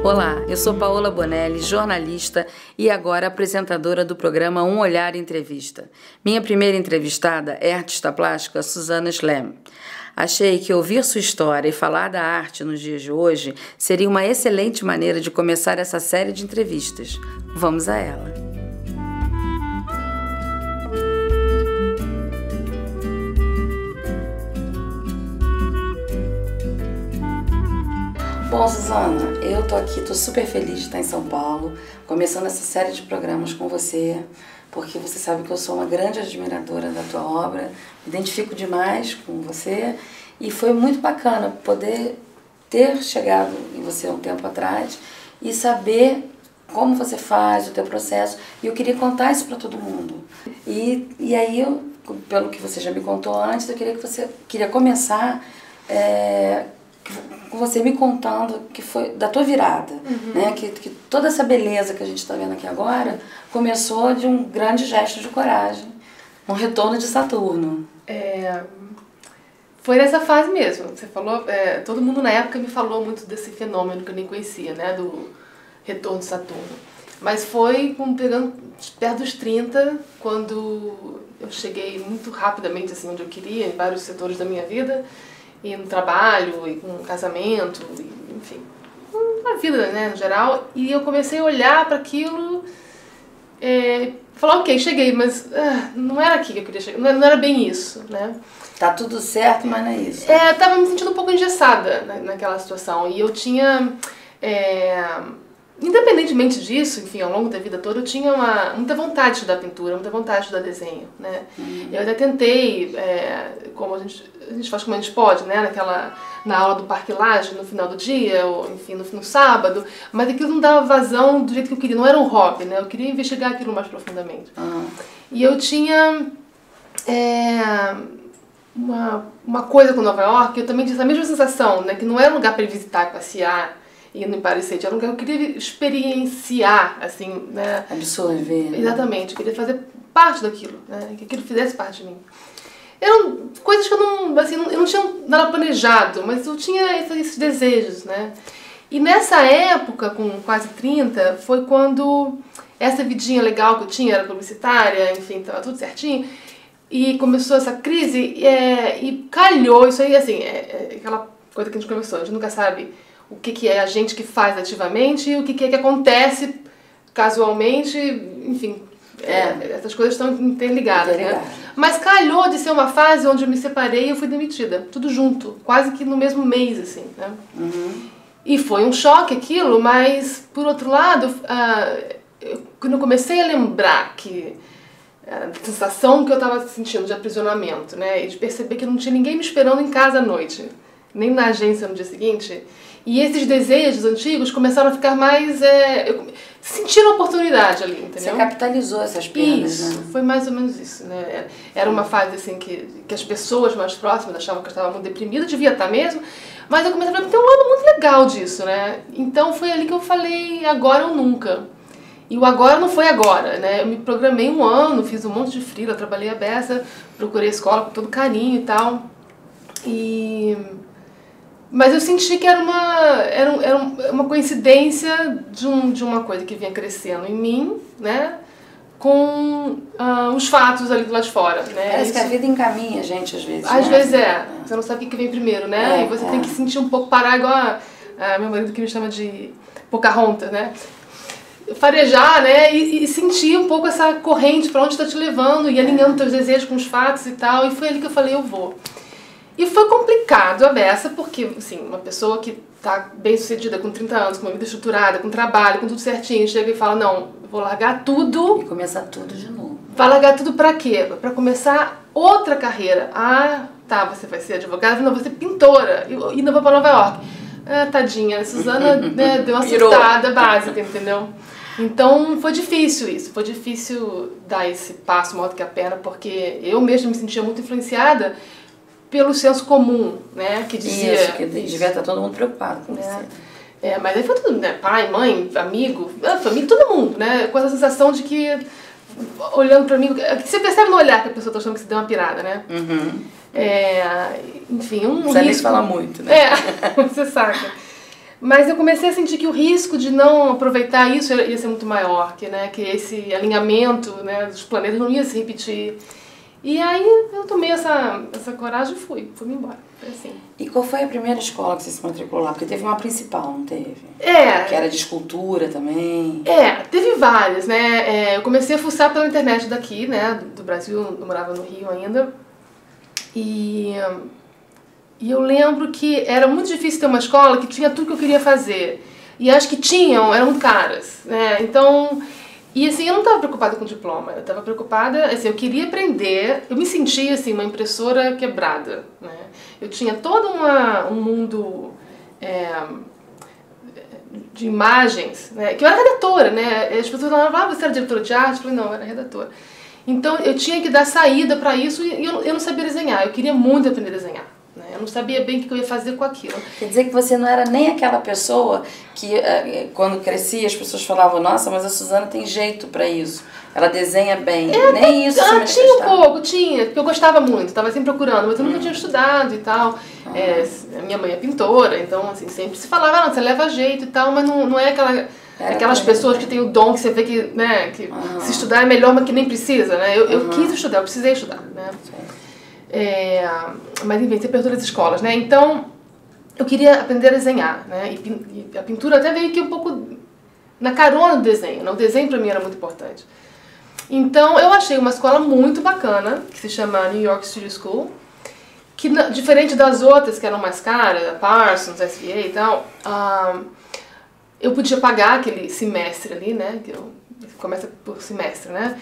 Olá, eu sou Paola Bonelli, jornalista e agora apresentadora do programa Um Olhar Entrevista. Minha primeira entrevistada é a artista plástica Suzana Schlemm. Achei que ouvir sua história e falar da arte nos dias de hoje seria uma excelente maneira de começar essa série de entrevistas. Vamos a ela. Bom, Suzana, eu tô aqui, tô super feliz de estar em São Paulo, começando essa série de programas com você, porque você sabe que eu sou uma grande admiradora da tua obra, me identifico demais com você e foi muito bacana poder ter chegado em você um tempo atrás e saber como você faz o teu processo, e eu queria contar isso para todo mundo. E aí, pelo que você já me contou antes, eu queria começar com você me contando que foi da tua virada, né? Que toda essa beleza que a gente está vendo aqui agora começou de um grande gesto de coragem, um retorno de Saturno. Foi nessa fase mesmo. Você falou, todo mundo na época me falou muito desse fenômeno que eu nem conhecia, né? Do retorno de Saturno. Mas foi pegando perto dos 30, quando eu cheguei muito rapidamente assim onde eu queria, em vários setores da minha vida. E no trabalho, e com casamento, e, enfim, na vida, né, no geral. E eu comecei a olhar para aquilo, falar, ok, cheguei, mas não era aqui que eu queria chegar, não era bem isso, né. Tá tudo certo, mas não é isso. Eu tava me sentindo um pouco engessada naquela situação, e eu tinha, independentemente disso, enfim, ao longo da vida toda, eu tinha muita vontade de estudar pintura, muita vontade de estudar desenho, né. Eu até tentei, como a gente faz como a gente pode, né, na aula do Parque Lage, no final do dia, ou enfim, no sábado, mas aquilo não dava vazão do jeito que eu queria, não era um hobby, né, eu queria investigar aquilo mais profundamente. E eu tinha uma coisa com Nova York, eu também tinha essa mesma sensação, né, que não era um lugar para ir visitar, passear, ir no Empire State, era um lugar que eu queria experienciar, assim, né. Absorver. Né? Exatamente, eu queria fazer parte daquilo, né, que aquilo fizesse parte de mim. Eram coisas que eu não tinha nada planejado, mas eu tinha esses desejos, né. E nessa época, com quase 30, foi quando essa vidinha legal que eu tinha, era publicitária, enfim, tava tudo certinho, e começou essa crise, e calhou, isso aí, assim, aquela coisa que a gente começou, a gente nunca sabe o que é a gente que faz ativamente e o que acontece casualmente, enfim, essas coisas estão interligadas, né? Mas calhou de ser uma fase onde eu me separei e eu fui demitida, tudo junto, quase que no mesmo mês, assim, né? E foi um choque aquilo, mas, por outro lado, quando eu comecei a lembrar a sensação que eu estava sentindo de aprisionamento, né? E de perceber que não tinha ninguém me esperando em casa à noite, nem na agência no dia seguinte. E esses desejos antigos começaram a ficar mais... sentiram a oportunidade ali, entendeu? Você capitalizou essas perdas, isso, né? foi mais ou menos isso, né? Era uma fase assim que as pessoas mais próximas achavam que eu estava muito deprimida, devia estar mesmo, mas eu comecei a ver que tem um lado muito legal disso, né? Então foi ali que eu falei, agora ou nunca. E o agora não foi agora, né? Eu me programei um ano, fiz um monte de freela, trabalhei a beça, procurei a escola com todo carinho e tal. Mas eu senti que era uma coincidência de uma coisa que vinha crescendo em mim, né? Com os fatos ali do lado de fora, né? Parece que a vida encaminha a gente às vezes. Às né? vezes você não sabe o que vem primeiro, né? E você tem que sentir um pouco, parar igual meu marido que me chama de Pocahontas, né? Farejar, né? E sentir um pouco essa corrente pra onde está te levando e alinhando teus desejos com os fatos e tal. E foi ali que eu falei, eu vou. E foi complicado a beça, porque, assim, uma pessoa que tá bem sucedida, com 30 anos, com uma vida estruturada, com trabalho, com tudo certinho, chega e fala, não, eu vou largar tudo. E começar tudo de novo. Vai largar tudo pra quê? Pra começar outra carreira. Tá, você vai ser advogada? Não, vou ser pintora. E ainda vou pra Nova York. Tadinha, a Suzana né, deu uma surtada básica, entendeu? Então foi difícil isso, foi difícil dar esse passo maior do que a perna, porque eu mesma me sentia muito influenciada pelo senso comum, né, que dizia... Isso, que devia estar todo mundo preocupado com você. Mas aí foi tudo, né, pai, mãe, amigo, família, todo mundo, né, com essa sensação de que, olhando pra mim, você percebe no olhar que a pessoa tá achando que você deu uma pirada, né? Uhum. Enfim, um Você nem risco... fala muito, né? Você saca. Mas eu comecei a sentir que o risco de não aproveitar isso ia ser muito maior, que esse alinhamento, né, dos planetas não ia se repetir. E aí eu tomei essa coragem e fui-me embora. Foi assim. E qual foi a primeira escola que você se matriculou lá? Porque teve uma principal, não teve? Que era de escultura também. Teve várias, né? Eu comecei a fuçar pela internet daqui, né, do Brasil, eu morava no Rio ainda. E eu lembro que era muito difícil ter uma escola que tinha tudo que eu queria fazer. E as que tinham eram muito caras, né? Então, e assim, eu não estava preocupada com o diploma. Eu estava preocupada, assim, eu queria aprender. Eu me sentia, assim, uma impressora quebrada, né? Eu tinha todo um mundo de imagens, né? Que eu era redatora, né? As pessoas falavam, você era diretora de arte? Eu falei, não, eu era redatora. Então, eu tinha que dar saída para isso e eu não sabia desenhar. Eu queria muito aprender a desenhar. Eu não sabia bem o que eu ia fazer com aquilo. Quer dizer que você não era nem aquela pessoa que, quando crescia, as pessoas falavam, nossa, mas a Suzana tem jeito pra isso. Ela desenha bem. Nem isso se manifestava. Tinha um pouco, porque eu gostava muito, estava sempre procurando, mas eu nunca tinha estudado e tal. Minha mãe é pintora, então assim, sempre se falava, não, você leva jeito e tal, mas não é aquelas pessoas que têm o dom que você vê que, né, que se estudar é melhor, mas que nem precisa, né? Eu quis estudar, eu precisei estudar, né? Mas enfim, você perguntou das escolas, né? Então, eu queria aprender a desenhar, né? E a pintura até veio aqui um pouco na carona do desenho, né? O desenho para mim era muito importante. Então, eu achei uma escola muito bacana, que se chama New York Studio School, que diferente das outras, que eram mais caras, a Parsons, a SVA e tal, eu podia pagar aquele semestre ali, né? Que começa por semestre, né?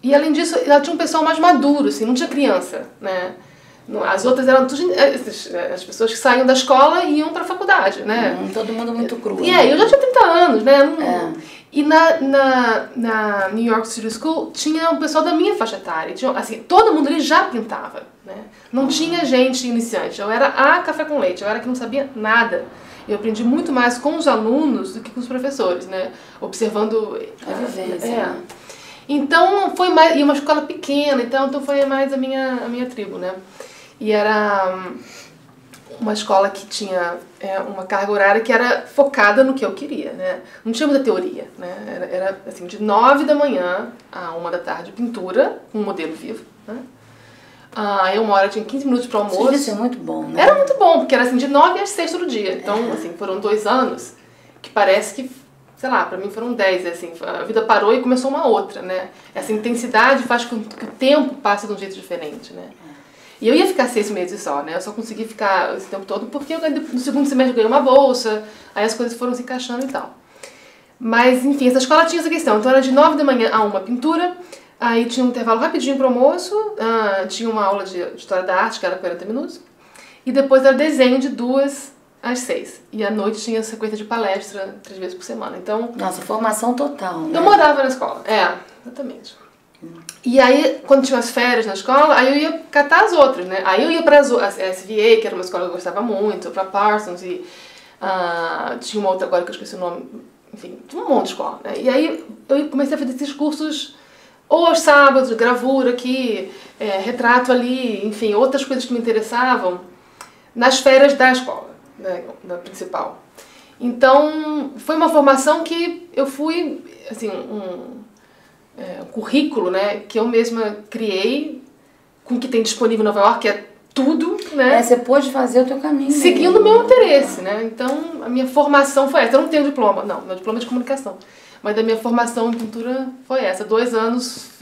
E além disso, ela tinha um pessoal mais maduro, assim, não tinha criança, né? As outras eram tudo, as pessoas que saíam da escola e iam para a faculdade, né? Todo mundo muito cru. Eu já tinha 30 anos, né? E na New York Studio School tinha um pessoal da minha faixa etária. Tinha, assim, todo mundo ali já pintava, né? Não tinha gente iniciante. Eu era a café com leite, eu era que não sabia nada. Eu aprendi muito mais com os alunos do que com os professores, né? Observando a vivência. Então foi mais, e uma escola pequena, então foi mais a minha tribo, né? E era uma escola que tinha uma carga horária que era focada no que eu queria, né? Não tinha muita teoria, né? Era assim, de 9 da manhã a 1 da tarde, pintura, um modelo vivo, né? Aí uma hora tinha 15 minutos para o almoço. Isso é muito bom, né? Era muito bom, porque era assim, de 9 às 6 todo dia. Então, assim, foram 2 anos que parece que, sei lá, pra mim foram 10, assim, a vida parou e começou uma outra, né? Essa intensidade faz com que o tempo passe de um jeito diferente, né? E eu ia ficar 6 meses só, né? Eu só consegui ficar esse tempo todo porque no segundo semestre eu ganhei uma bolsa, aí as coisas foram se encaixando e tal. Mas, enfim, essa escola tinha essa questão. Então era de 9 da manhã a 1 pintura, aí tinha um intervalo rapidinho pro almoço, tinha uma aula de História da Arte, que era 40 minutos, e depois era desenho de 2 às 6. E à noite tinha sequência de palestra 3 vezes por semana. Então, nossa, formação total, né? Eu morava na escola. Exatamente. E aí, quando tinha as férias na escola, aí eu ia catar as outras, né? Aí eu ia para a SVA, que era uma escola que eu gostava muito, para Parsons, e tinha uma outra agora que eu esqueci o nome, enfim, tinha um monte de escola, né? E aí eu comecei a fazer esses cursos, ou aos sábados, gravura aqui, retrato ali, enfim, outras coisas que me interessavam, nas férias da escola, né, da principal. Então, foi uma formação que eu fui, assim, um currículo, né, que eu mesma criei, com o que tem disponível em Nova York, que é tudo, né? Você pôde fazer o teu caminho. Seguindo o meu interesse, né? Então, a minha formação foi essa. Eu não tenho diploma, não, meu diploma é de comunicação. Mas a minha formação em pintura foi essa. 2 anos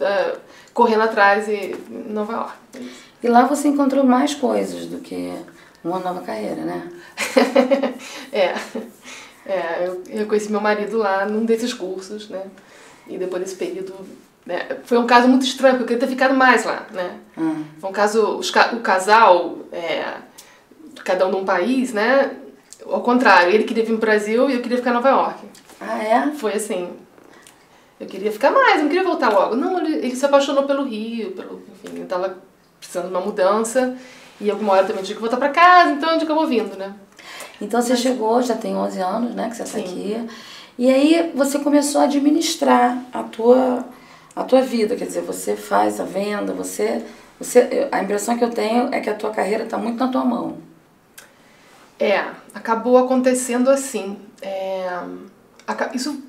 correndo atrás em Nova York. E lá você encontrou mais coisas do que uma nova carreira, né? Eu conheci meu marido lá num desses cursos, né? E depois desse período, né? Foi um caso muito estranho, porque eu queria ter ficado mais lá, né? Foi um caso, o casal, cada um num país, né? Ao contrário, ele queria vir pro Brasil e eu queria ficar em Nova York. Foi assim. Eu queria ficar mais, eu não queria voltar logo. Não, ele se apaixonou pelo Rio, enfim, ele tava precisando de uma mudança. E alguma hora também tinha que voltar pra casa, então onde que eu vou vindo, né? Então você chegou, já tem 11 anos, né, que você tá aqui. E aí você começou a administrar a tua vida, quer dizer, você faz a venda, a impressão que eu tenho é que a tua carreira tá muito na tua mão. Acabou acontecendo assim. Isso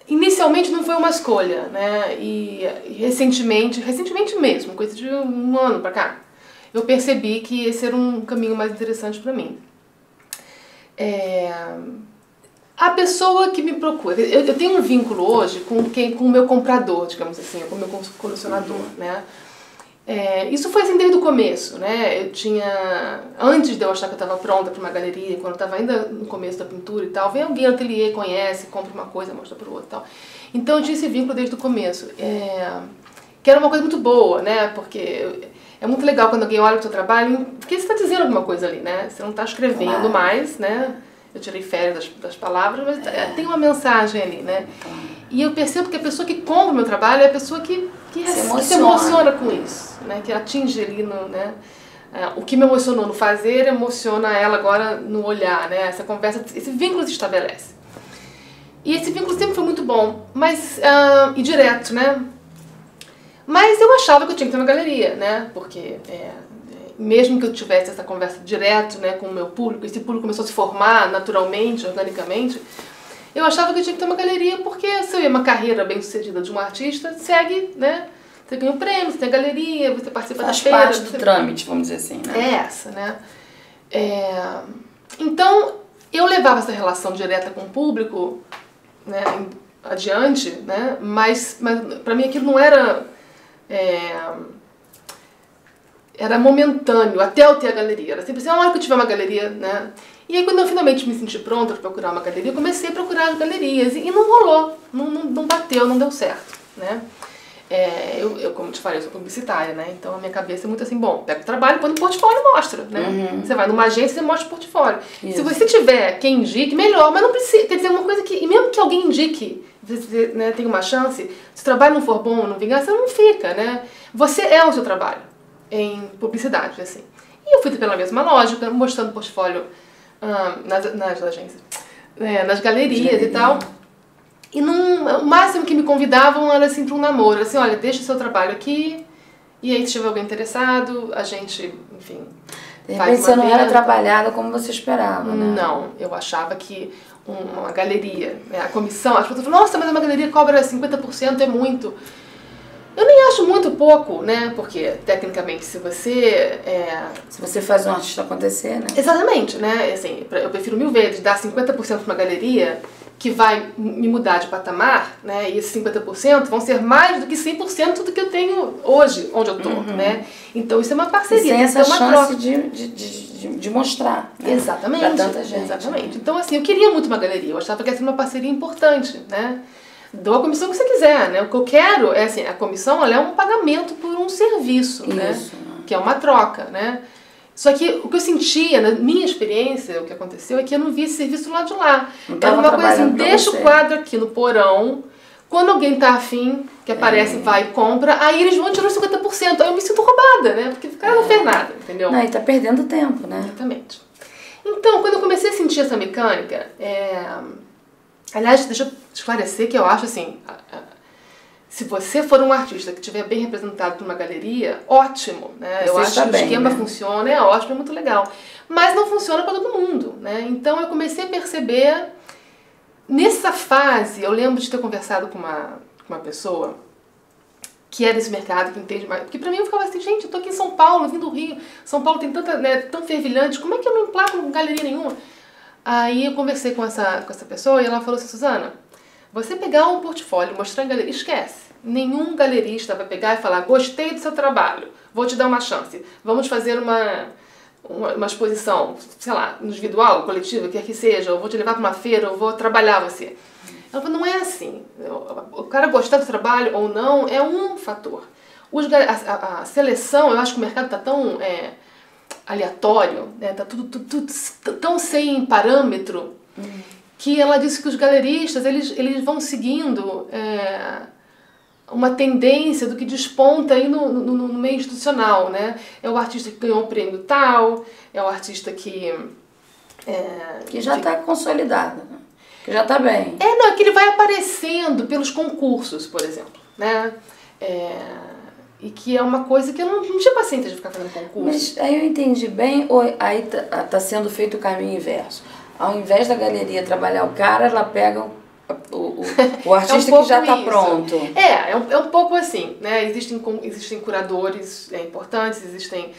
inicialmente não foi uma escolha, né? E recentemente mesmo, coisa de um ano pra cá, eu percebi que esse era um caminho mais interessante pra mim. A pessoa que me procura, eu tenho um vínculo hoje com o meu comprador, digamos assim, com o meu colecionador, né? Isso foi assim desde o começo, né? Eu tinha, antes de eu achar que eu estava pronta para uma galeria, quando eu estava ainda no começo da pintura e tal, vem alguém no ateliê, conhece, compra uma coisa, mostra para o outro e tal. Então eu tinha esse vínculo desde o começo, que era uma coisa muito boa, né? Porque é muito legal quando alguém olha o seu trabalho, porque você está dizendo alguma coisa ali, né? Você não está escrevendo mais, né? Eu tirei férias das palavras, mas tem uma mensagem ali, né? E eu percebo que a pessoa que compra o meu trabalho é a pessoa que se emociona com isso, né? Que atinge ali né? O que me emocionou no fazer emociona ela agora no olhar, né? Essa conversa, esse vínculo se estabelece. E esse vínculo sempre foi muito bom, mas e direto, né? Mas eu achava que eu tinha que ter uma galeria, né? Porque mesmo que eu tivesse essa conversa direto, né, com o meu público, esse público começou a se formar naturalmente, organicamente, eu achava que eu tinha que ter uma galeria, porque se eu ia uma carreira bem sucedida de um artista, segue, né? Você ganha um prêmio, você tem galeria, você participa da feira. Faz parte do trâmite, vamos dizer assim, né? É essa, né? Então, eu levava essa relação direta com o público, né, adiante, né? Mas para mim aquilo não era... Era momentâneo, até eu ter a galeria. Era sempre assim, a hora que eu tiver uma galeria, né? E aí quando eu finalmente me senti pronta para procurar uma galeria, eu comecei a procurar as galerias. E não rolou, não bateu, não deu certo, né? Eu, como te falei, eu sou publicitária, né? Então a minha cabeça é muito assim, bom, pega o trabalho, põe no portfólio e mostra, né? Você vai numa agência e mostra o portfólio. Isso. Se você tiver quem indique, melhor, mas não precisa. Quer dizer, uma coisa que, e mesmo que alguém indique, você, né, tem uma chance, se o trabalho não for bom, não vingar, você não fica, né? Você é o seu trabalho em publicidade, assim. E eu fui pela mesma lógica, mostrando o portfólio nas agências, nas galerias e tal. E o máximo que me convidavam era assim para um namoro, assim, olha, deixa o seu trabalho aqui, e aí se tiver alguém interessado, a gente, enfim, de repente você não era trabalhada como você esperava, né? Não, eu achava que uma galeria, né, a comissão, as pessoas falam, nossa, mas uma galeria cobra 50%, é muito. Eu nem acho muito pouco, né? Porque, tecnicamente, se você... Se você faz um artista acontecer, né? Exatamente, né? Assim, eu prefiro 1000 vezes dar 50% para uma galeria que vai me mudar de patamar, né? E esses 50% vão ser mais do que 100% do que eu tenho hoje, onde eu tô, né? Então, isso é uma parceria. E sem essa uma chance troca. de mostrar, né? Exatamente. Pra tanta gente. Exatamente. Né? Então, assim, eu queria muito uma galeria. Eu achava que ia ser uma parceria importante, né? Dou a comissão que você quiser, né? O que eu quero é assim, a comissão ela é um pagamento por um serviço, né? Que é uma troca, né? Só que o que eu sentia, na minha experiência, o que aconteceu é que eu não via esse serviço lá de lá. Era uma coisa assim, deixa o quadro aqui no porão, quando alguém tá afim, que aparece, vai e compra, aí eles vão tirar os 50%, aí eu me sinto roubada, né? Porque o cara não fez nada, entendeu? Não, e tá perdendo tempo, né? Exatamente. Então, quando eu comecei a sentir essa mecânica, aliás, deixa eu esclarecer que eu acho assim, se você for um artista que estiver bem representado por uma galeria, ótimo, né? Eu acho que o esquema funciona, é ótimo, é muito legal. Mas não funciona para todo mundo, né? Então eu comecei a perceber, nessa fase, eu lembro de ter conversado com uma pessoa que é desse mercado, que entende mais. Porque pra mim eu ficava assim, gente, eu tô aqui em São Paulo, vim do Rio, São Paulo tem tanta, né, tão fervilhante, como é que eu não emplaco com galeria nenhuma? Aí eu conversei com essa pessoa e ela falou assim, Suzana, você pegar um portfólio, mostrar em galeria, esquece. Nenhum galerista vai pegar e falar, gostei do seu trabalho, vou te dar uma chance, vamos fazer uma exposição, sei lá, individual, coletiva, quer que seja, eu vou te levar para uma feira, eu vou trabalhar você. Ela falou, não é assim. O cara gostar do trabalho ou não é um fator. A seleção, eu acho que o mercado está tão aleatório, né? Tá tudo tão sem parâmetro, que ela disse que os galeristas eles vão seguindo uma tendência do que desponta aí no meio institucional, né? É o artista que ganhou um prêmio tal, é o artista que já está consolidado, né? Que já está bem. Não, é que ele vai aparecendo pelos concursos, por exemplo, né? E que é uma coisa que eu não tinha paciência de ficar fazendo concurso. Mas aí eu entendi bem, ou aí tá sendo feito o caminho inverso. Ao invés da galeria trabalhar o cara, ela pega o artista que já está pronto. É um pouco assim, né? Existem curadores importantes, existem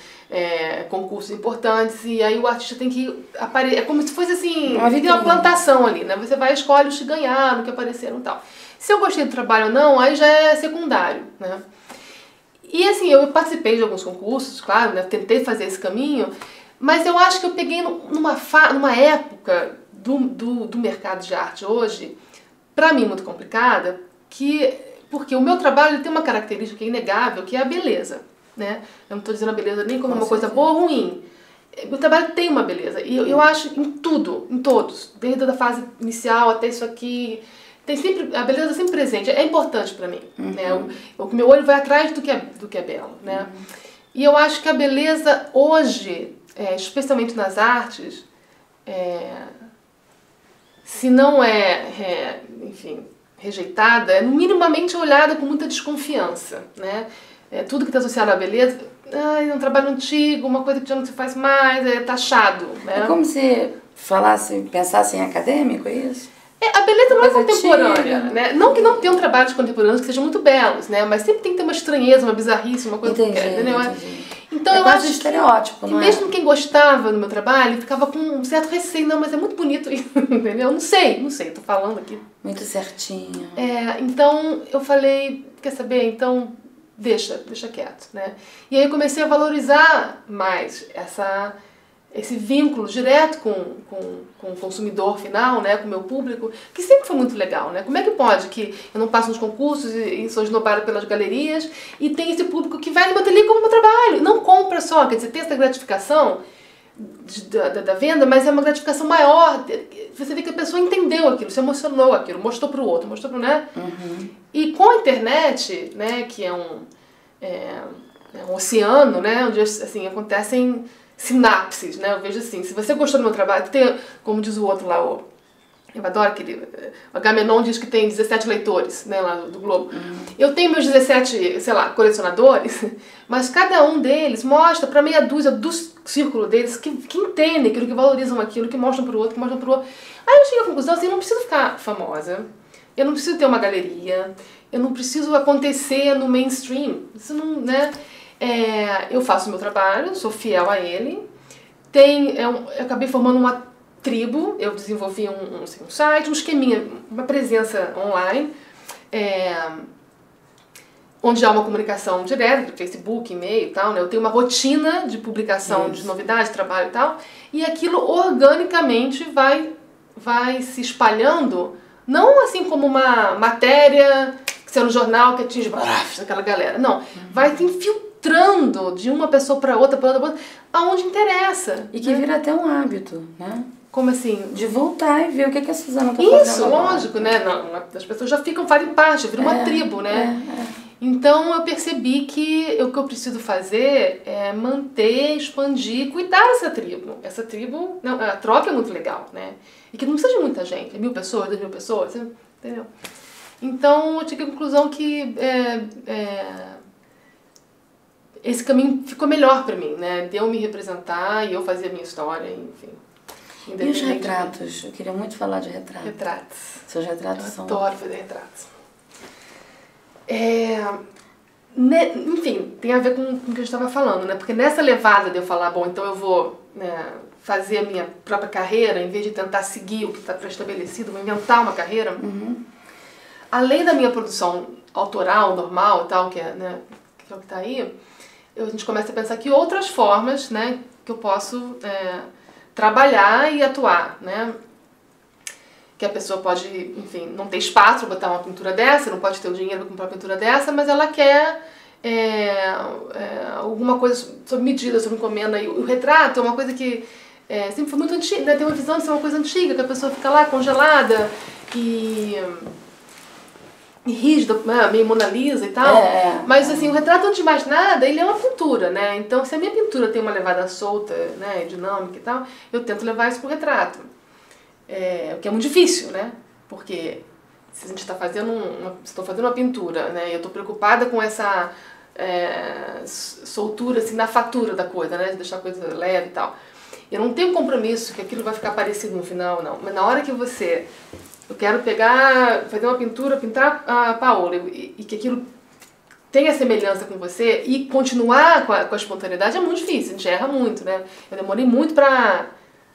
concursos importantes, e aí o artista tem que aparecer. É como se fosse assim, uma plantação ali, né? Você vai escolhe os que ganharam, que apareceram e tal. Se eu gostei do trabalho ou não, aí já é secundário, né? E assim, eu participei de alguns concursos, claro, né? Tentei fazer esse caminho, mas eu acho que eu peguei numa época do mercado de arte hoje, para mim muito complicada, porque o meu trabalho ele tem uma característica inegável, que é a beleza, né? Eu não estou dizendo a beleza nem como uma coisa boa ou ruim. O trabalho tem uma beleza, e eu acho em tudo, em todos, desde a fase inicial até isso aqui, a beleza sempre presente, é importante para mim, né? O meu olho vai atrás do que é belo, né? E eu acho que a beleza hoje, especialmente nas artes, se não enfim, rejeitada, é minimamente olhada com muita desconfiança, né? Tudo que está associado à beleza, é um trabalho antigo, uma coisa que já não se faz mais, é taxado, né? É como se pensasse em acadêmico, é isso? A beleza não é contemporânea, né? Não que não tenham trabalhos contemporâneos que sejam muito belos, né? Mas sempre tem que ter uma estranheza, uma bizarrice, uma coisa entendeu? Então eu acho estereótipo, que mesmo quem gostava do meu trabalho ficava com um certo receio, não, mas é muito bonito isso, entendeu? Não sei, tô falando aqui. Muito certinho. Então eu falei, quer saber? Então deixa quieto, né? E aí eu comecei a valorizar mais esse vínculo direto com o consumidor final, né, com o meu público, que sempre foi muito legal, né? Como é que pode que eu não passo nos concursos e sou esnobada pelas galerias e tem esse público que vai no meu ateliê e compra o meu trabalho? Não compra só, quer dizer, tem essa gratificação da venda, mas é uma gratificação maior. Você vê que a pessoa entendeu aquilo, se emocionou aquilo, mostrou para o outro, né? E com a internet, né, que é um oceano, né, onde assim acontecem sinapses, né? Eu vejo assim, se você gostou do meu trabalho, como diz o outro lá, eu adoro aquele, o Agamenon diz que tem 17 leitores, né, lá do Globo. Eu tenho meus 17, sei lá, colecionadores, mas cada um deles mostra para meia dúzia do círculo deles que entendem aquilo, que valorizam aquilo, que mostram para o outro, Aí eu cheguei à conclusão assim, eu não preciso ficar famosa, eu não preciso ter uma galeria, eu não preciso acontecer no mainstream, isso não, né? Eu faço o meu trabalho, sou fiel a ele. Eu acabei formando uma tribo, eu desenvolvi um site, um esqueminha, uma presença online, onde há uma comunicação direta, Facebook, e-mail e tal, né? Eu tenho uma rotina de publicação de novidades, trabalho e tal, e aquilo organicamente vai se espalhando, não assim como uma matéria que saiu no jornal que atinge aquela galera, não, vai se infiltrando de uma pessoa para outra, aonde interessa. E que vira até um hábito, né? Como assim? De voltar e ver o que a Suzana tá fazendo. Isso, lógico, né? As pessoas já fazem parte, vira uma tribo, né? Então eu percebi que o que eu preciso fazer é manter, expandir, cuidar dessa tribo. Essa tribo, não, a troca é muito legal, né? E que não precisa de muita gente, 1.000 pessoas, 2.000 pessoas, entendeu? Então eu cheguei à conclusão que esse caminho ficou melhor pra mim, né? De eu me representar e eu fazer a minha história, enfim. E os retratos? Eu queria muito falar de retratos. Retratos. Seus retratos são... Eu adoro fazer retratos. Enfim, tem a ver com o que a gente estava falando, né? Porque nessa levada de eu falar, bom, então eu vou fazer a minha própria carreira, em vez de tentar seguir o que está pré-estabelecido, vou inventar uma carreira. Além da minha produção autoral, normal e tal, que é o que está aí, a gente começa a pensar que outras formas, né, que eu posso trabalhar e atuar, né? Que a pessoa pode, enfim, não ter espaço para botar uma pintura dessa, não pode ter o dinheiro para comprar uma pintura dessa, mas ela quer alguma coisa sob medida, sob encomenda. E o retrato é uma coisa que sempre foi muito antiga, né? Tem uma visão de ser uma coisa antiga, que a pessoa fica lá congelada e rígida, meio Mona Lisa e tal. Mas assim, o retrato, antes de mais nada, ele é uma pintura, né? Então, se a minha pintura tem uma levada solta, né, dinâmica e tal, eu tento levar isso pro retrato. O que é muito difícil, né? Porque se a gente está fazendo estou fazendo uma pintura, né? E eu estou preocupada com essa soltura assim, na fatura da coisa, né? Deixar a coisa leve e tal. Eu não tenho compromisso que aquilo vai ficar parecido no final, não. Mas na hora que eu quero fazer uma pintura, pintar a Paola e que aquilo tenha semelhança com você e continuar com a espontaneidade é muito difícil, a gente erra muito, né? Eu demorei muito pra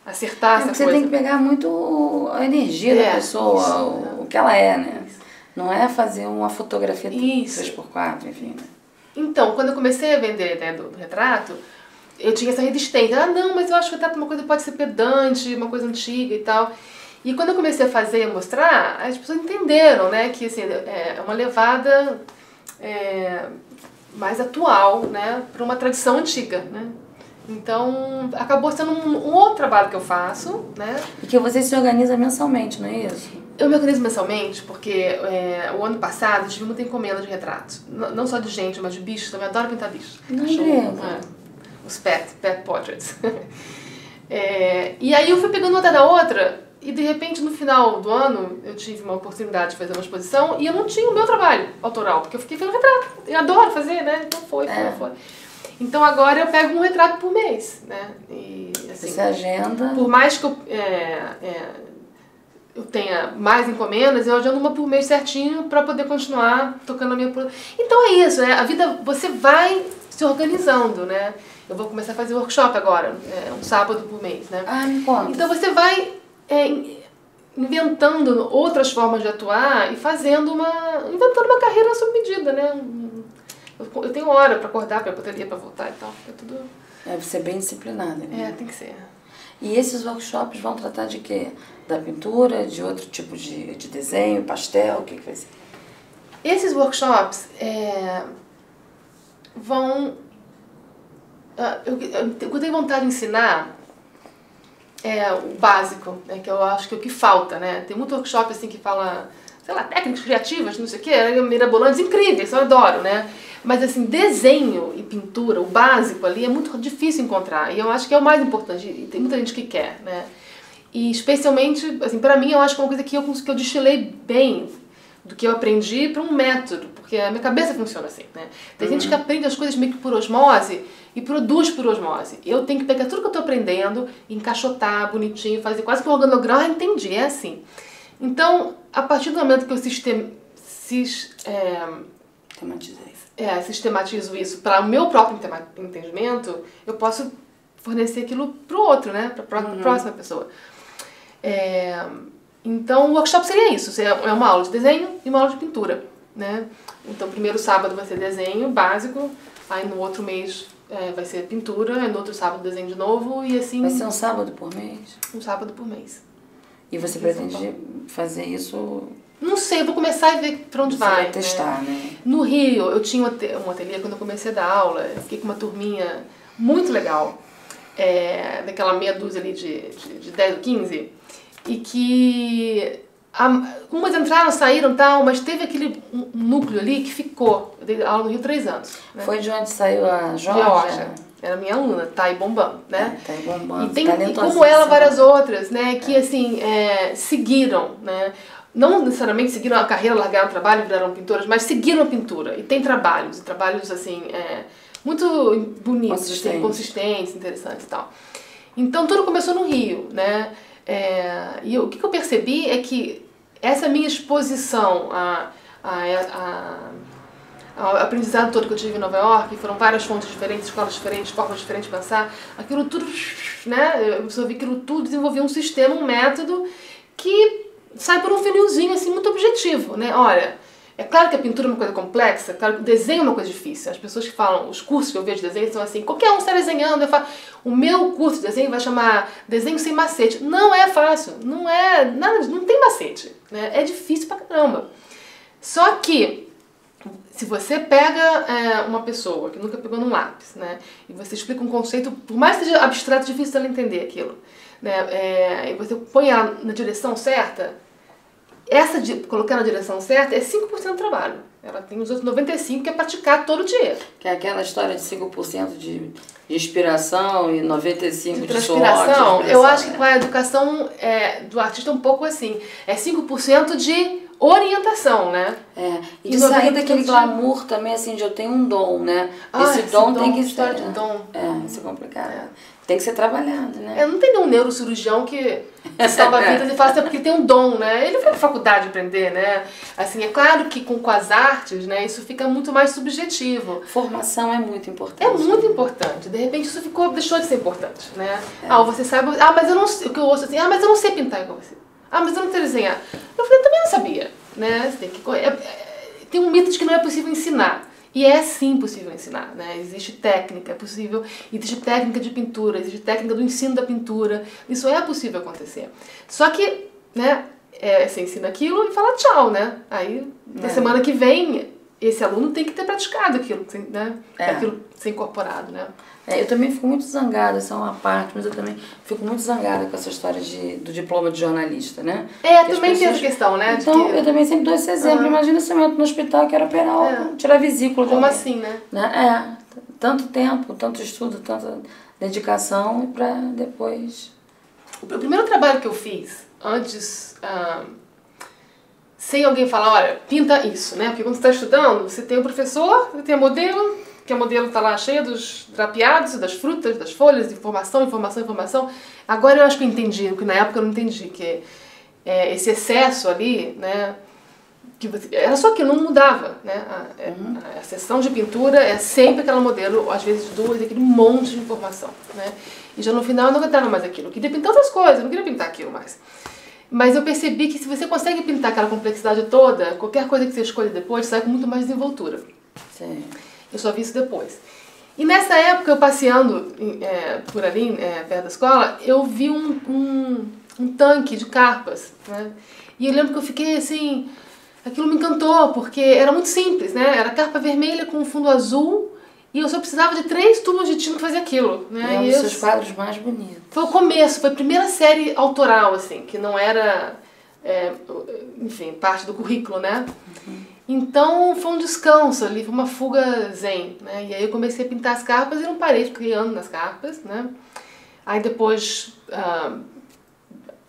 acertar essa coisa. Você tem que pegar muito a energia da pessoa, isso, o que ela é, né? Isso. Não é fazer uma fotografia 3x4, enfim, né? Então, quando eu comecei a vender a ideia do retrato, eu tinha essa resistência. Ah, não, mas eu acho que o retrato é uma coisa que pode ser pedante, uma coisa antiga e tal. E quando eu comecei a fazer e a mostrar, as pessoas entenderam, né, que assim, é uma levada mais atual, né, para uma tradição antiga, né. Então, acabou sendo um outro trabalho que eu faço, né. E que você se organiza mensalmente, não é isso? Eu me organizo mensalmente porque o ano passado eu tive muita encomenda de retratos. Não só de gente, mas de bichos também. Eu adoro pintar bichos. Os pet portraits. E aí eu fui pegando uma atrás da outra e de repente no final do ano eu tive uma oportunidade de fazer uma exposição e eu não tinha o meu trabalho autoral, porque eu fiquei fazendo retrato. Eu adoro fazer, né? Então foi. Então agora eu pego um retrato por mês, né? E, assim, você agenda. Por mais que eu tenha mais encomendas, eu agendo uma por mês certinho para poder continuar tocando a minha... Então é isso, né? A vida, você vai se organizando, né? Eu vou começar a fazer workshop agora, um sábado por mês, né? Ah, me conta. Então você vai inventando outras formas de atuar e inventando uma carreira sob medida, né? Eu tenho hora para acordar, para poder para voltar e tal. É tudo... Deve ser bem disciplinada, né? Tem que ser. E esses workshops vão tratar de quê? Da pintura, de outro tipo de desenho, pastel, o que vai ser? Esses workshops vão... Eu tenho vontade de ensinar o básico, né, que eu acho que é o que falta, né? Tem muito workshop assim que fala, sei lá, técnicas criativas, não sei o que, mirabolantes, incríveis, eu adoro, né? Mas assim, desenho e pintura, o básico ali é muito difícil encontrar e eu acho que é o mais importante e tem muita gente que quer, né? E especialmente, assim, pra mim eu acho que é uma coisa que eu destilei bem do que eu aprendi para um método, porque a minha cabeça funciona assim, né? Tem gente que aprende as coisas meio que por osmose e produz por osmose. Eu tenho que pegar tudo que eu tô aprendendo, encaixotar bonitinho, fazer quase que um organograma. Entendi, é assim. Então, a partir do momento que eu sistematizo isso para o meu próprio entendimento, eu posso fornecer aquilo pro outro, né? Para a próxima pessoa. Então, o workshop seria isso, é uma aula de desenho e uma aula de pintura, né? Então, primeiro sábado vai ser desenho básico, aí no outro mês vai ser pintura, no outro sábado desenho de novo e assim... Vai ser um sábado por mês? Um sábado por mês. E você pretende fazer isso... Não sei, eu vou começar e ver pra onde vai. Vai testar, né? No Rio, eu tinha um ateliê, quando eu comecei a dar aula, eu fiquei com uma turminha muito legal, daquela meia dúzia ali de 10 ou 15, e que umas entraram, saíram e tal, mas teve aquele núcleo ali que ficou. Eu dei aula no Rio 3 anos. Né? Foi de onde saiu a Jorge? Georgia. Era minha aluna, Thay Bombam, né? Thay Bombam, e como ela, várias outras, né, que assim, seguiram, né? Não necessariamente seguiram a carreira, largaram o trabalho e viraram pintoras, mas seguiram a pintura. E tem trabalhos assim, muito bonitos, consistentes, interessantes e tal. Então tudo começou no Rio, né? E o que eu percebi é que essa minha exposição ao aprendizado todo que eu tive em Nova York, foram várias fontes diferentes, escolas diferentes, formas diferentes de pensar, aquilo tudo, né? Eu absorvi aquilo tudo, desenvolvi um sistema, um método que sai por um funilzinho assim muito objetivo, né? Olha, é claro que a pintura é uma coisa complexa, é claro que o desenho é uma coisa difícil. As pessoas que falam, os cursos que eu vejo de desenho são assim, qualquer um está desenhando, eu falo, o meu curso de desenho vai chamar Desenho Sem Macete. Não é fácil, não é nada, não tem macete, né? É difícil pra caramba. Só que, se você pega uma pessoa que nunca pegou num lápis, né, e você explica um conceito, por mais que seja abstrato, difícil dela entender aquilo, né, e você põe ela na direção certa, colocar na direção certa é 5% do trabalho. Ela tem os outros 95% que é praticar todo dia. Que é aquela história de 5% de inspiração e 95% de transpiração. Eu acho que com a educação do artista é um pouco assim. É 5% de orientação, né? E de sair daquele glamour também, assim, de eu tenho um dom, né? Esse dom tem que ser... Isso é complicado. Tem que ser trabalhado, né? Não tem um neurocirurgião que salva vidas e fala assim, porque ele tem um dom, né? Ele foi pra faculdade aprender, né? Assim, é claro que com as artes, né, isso fica muito mais subjetivo. Formação é muito importante. É muito importante. De repente isso deixou de ser importante, né? Você sabe... mas eu não sei... O que eu ouço assim, mas eu não sei pintar igual você. Mas eu não sei desenhar. Eu falei, eu também não sabia, né? Você tem que... Tem um mito de que não é possível ensinar. E é sim possível ensinar, né? Existe técnica, é possível, existe técnica de pintura, existe técnica do ensino da pintura, isso é possível acontecer. Só que, né, você ensina aquilo e fala tchau, né? Aí, na semana que vem, esse aluno tem que ter praticado aquilo, né? Aquilo ser incorporado, né? Eu também fico muito zangada, essa é uma parte, mas eu também fico muito zangada com essa história do diploma de jornalista, né? Também tem essa questão, né? Então, eu também sempre dou esse exemplo. Imagina se eu entro no hospital e quero operar, tirar vesícula. Como assim, né? Tanto tempo, tanto estudo, tanta dedicação pra depois... O primeiro trabalho que eu fiz, antes... sem alguém falar, olha, pinta isso, né? Porque quando você está estudando, você tem o professor, você tem a modelo, que a modelo está lá cheia dos drapeados, das frutas, das folhas, de informação. Agora eu acho que eu entendi, o que na época eu não entendi, que esse excesso ali, né? Era só que não mudava, né? A sessão de pintura é sempre aquela modelo, às vezes duas, aquele monte de informação, né? E já no final eu não aguentava mais aquilo. Eu queria pintar outras coisas, eu não queria pintar aquilo mais. Mas eu percebi que se você consegue pintar aquela complexidade toda, qualquer coisa que você escolha depois sai com muito mais desenvoltura. Sim. Eu só vi isso depois. E nessa época, eu passeando por ali, perto da escola, eu vi um tanque de carpas, né? E eu lembro que eu fiquei assim... Aquilo me encantou, porque era muito simples, né? Era carpa vermelha com fundo azul e eu só precisava de 3 tubos de tinta para fazer aquilo, né? É um dos seus quadros mais bonitos. Foi o começo, foi a primeira série autoral, assim, que não era, enfim, parte do currículo, né? Então foi um descanso ali, foi uma fuga zen, né? E aí eu comecei a pintar as carpas e não parei criando nas carpas, né? Aí depois...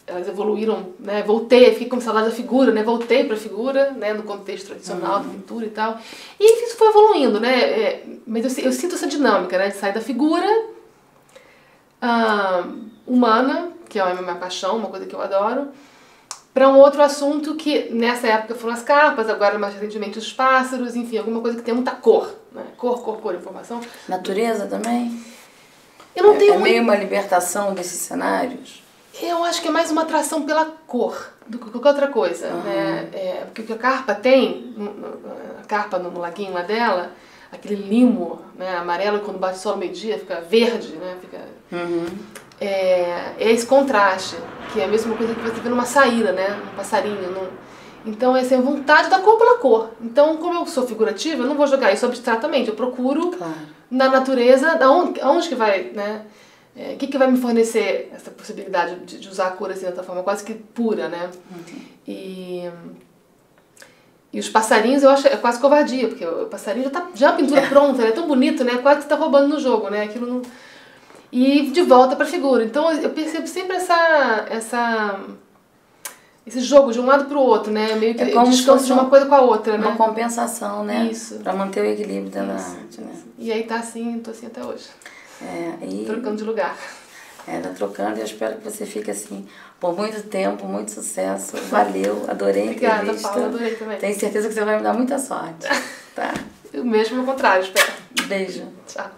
elas evoluíram, né? Voltei, fiquei como saudade da figura, né? Voltei para a figura, né? No contexto tradicional da pintura e tal. E isso foi evoluindo, né? Mas eu sinto essa dinâmica, né? De sair da figura humana, que é a minha paixão, uma coisa que eu adoro, para um outro assunto que nessa época foram as carpas, agora mais recentemente os pássaros, enfim, alguma coisa que tem muita cor, né? Cor, informação. Natureza também? Eu não tenho meio uma libertação desses cenários? Eu acho que é mais uma atração pela cor do que qualquer outra coisa, né? Porque o que a carpa tem, a carpa no laguinho lá dela, aquele limo, né, amarelo, quando bate o sol ao meio-dia fica verde, né? É esse contraste, que é a mesma coisa que você vê numa saíra, né? Um passarinho. Então, essa é a vontade da cor pela cor. Então, como eu sou figurativa, eu não vou jogar isso abstratamente, eu procuro na natureza, aonde que vai, né? O que vai me fornecer essa possibilidade de usar a cor assim, de outra forma quase que pura, né? E os passarinhos eu acho quase covardia, porque o passarinho já a pintura pronta, é tão bonito, né? Quase que tá roubando no jogo, né? Aquilo não... E de volta para a figura. Então eu percebo sempre esse jogo de um lado para o outro, né? Meio que descanso de uma coisa com a outra, né? Uma compensação, né? Isso. Para manter o equilíbrio dentro da arte, né? E aí tô assim até hoje. E trocando de lugar. Tá trocando e eu espero que você fique assim por muito tempo, muito sucesso. Valeu, adorei a entrevista. Obrigada, Paula, adorei também. Tenho certeza que você vai me dar muita sorte, tá? O mesmo ao contrário, espero. Beijo. Tchau.